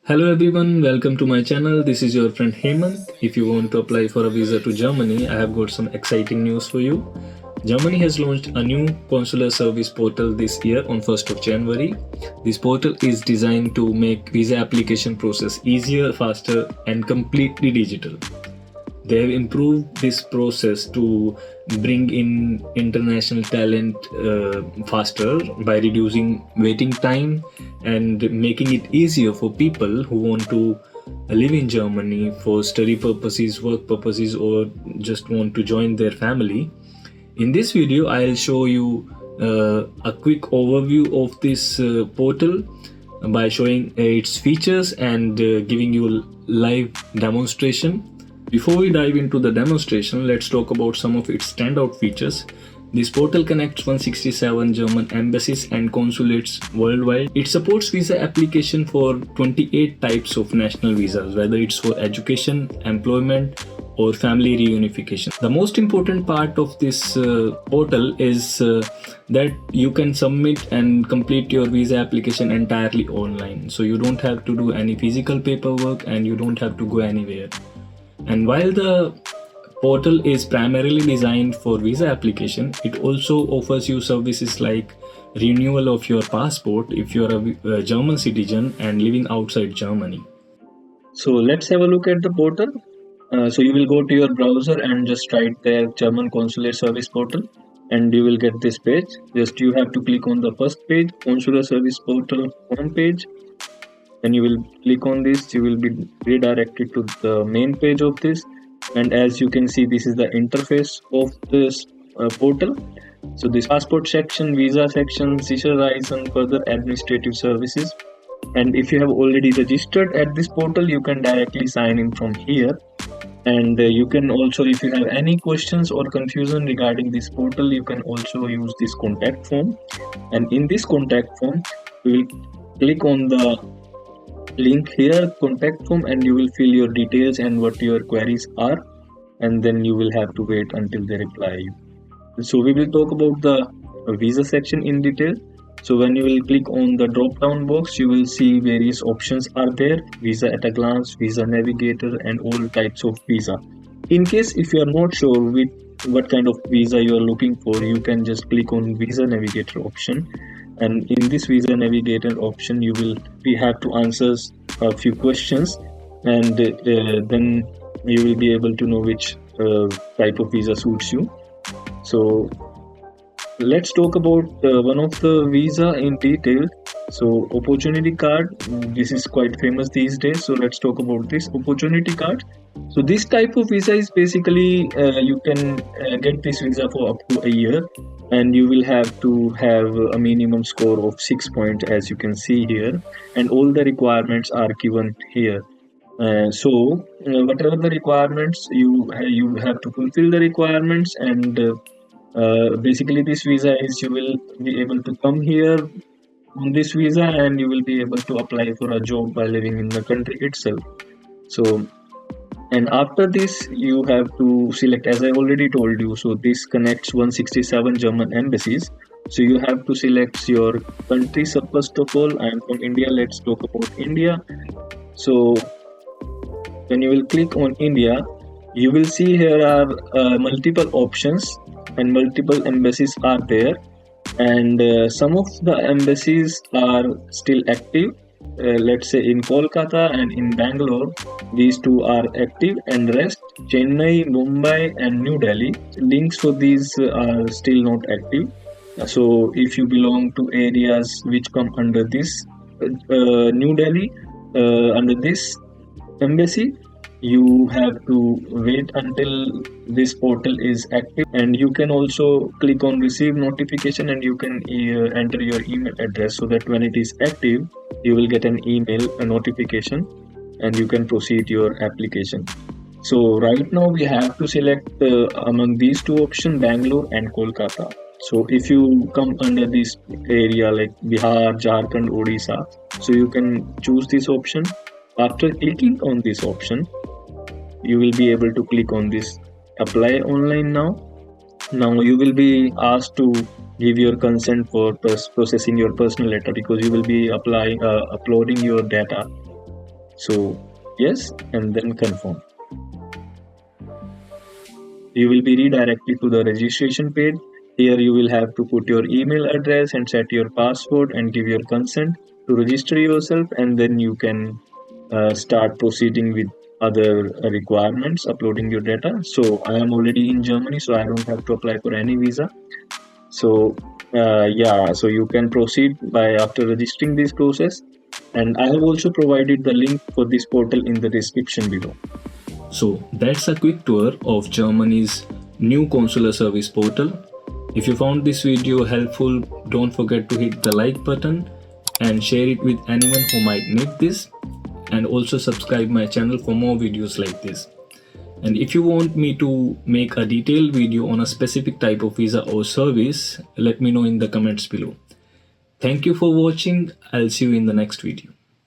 Hello everyone, welcome to my channel. This is your friend Hemant. If you want to apply for a visa to Germany, I have got some exciting news for you. Germany has launched a new consular service portal this year on 1st of January. This portal is designed to make visa application process easier, faster and completely digital. They have improved this process to bring in international talent faster by reducing waiting time and making it easier for people who want to live in Germany for study purposes, work purposes, or just want to join their family. In this video, I'll show you a quick overview of this portal by showing its features and giving you live demonstration. Before we dive into the demonstration, let's talk about some of its standout features. This portal connects 167 German embassies and consulates worldwide. It supports visa application for 28 types of national visas, whether it's for education, employment, or family reunification. The most important part of this portal is that you can submit and complete your visa application entirely online. So you don't have to do any physical paperwork and you don't have to go anywhere. And while the portal is primarily designed for visa application, it also offers you services like renewal of your passport if you're a German citizen and living outside Germany. So let's have a look at the portal. So you will go to your browser and just write there German Consular Service Portal and you will get this page. Just you have to click on the first page, Consular Service Portal home page. When you will click on this, you will be redirected to the main page of this, and as you can see, this is the interface of this portal. So this passport section, visa section, and further administrative services. And if you have already registered at this portal, you can directly sign in from here. And you can also, if you have any questions or confusion regarding this portal, you can also use this contact form. And in this contact form, you will click on the link here, contact form, and you will fill your details and what your queries are, and then you will have to wait until they reply you. So we will talk about the visa section in detail. So when you will click on the drop down box, you will see various options are there: visa at a glance, visa navigator, and all types of visa. In case if you are not sure with what kind of visa you are looking for, you can just click on visa navigator option, and in this visa navigator option you will have to answer a few questions, and then you will be able to know which type of visa suits you. So let's talk about one of the visa in detail. So opportunity card, this is quite famous these days, so let's talk about this opportunity card. So this type of visa is basically you can get this visa for up to a year, and you will have to have a minimum score of 6 points, as you can see here, and all the requirements are given here. So whatever the requirements, you have to fulfill the requirements, and basically this visa is you will be able to come here on this visa and you will be able to apply for a job by living in the country itself. So, and after this you have to select, as I already told you, so this connects 167 German embassies. So you have to select your country. So first of all, I am from India, let's talk about India. So when you will click on India, you will see here are multiple options and multiple embassies are there, and some of the embassies are still active. Let's say in Kolkata and in Bangalore, these two are active, and rest Chennai, Mumbai and New Delhi, links for these are still not active. So if you belong to areas which come under this New Delhi, under this embassy, you have to wait until this portal is active, and you can also click on receive notification, and you can enter your email address so that when it is active you will get an email, a notification, and you can proceed your application. So right now we have to select among these two options, Bangalore and Kolkata. So if you come under this area like Bihar, Jharkhand, Odisha, so you can choose this option. After clicking on this option, you will be able to click on this apply online now. Now you will be asked to give your consent for processing your personal data, because you will be uploading your data So yes, and then confirm. You will be redirected to the registration page. Here you will have to put your email address and set your password and give your consent to register yourself, and then you can start proceeding with other requirements, uploading your data. So I am already in Germany, so I don't have to apply for any visa. So yeah, so you can proceed by after registering this process. And I have also provided the link for this portal in the description below. So that's a quick tour of Germany's new consular service portal. If you found this video helpful, don't forget to hit the like button and share it with anyone who might need this, and also subscribe my channel for more videos like this. And if you want me to make a detailed video on a specific type of visa or service, let me know in the comments below. Thank you for watching. I'll see you in the next video.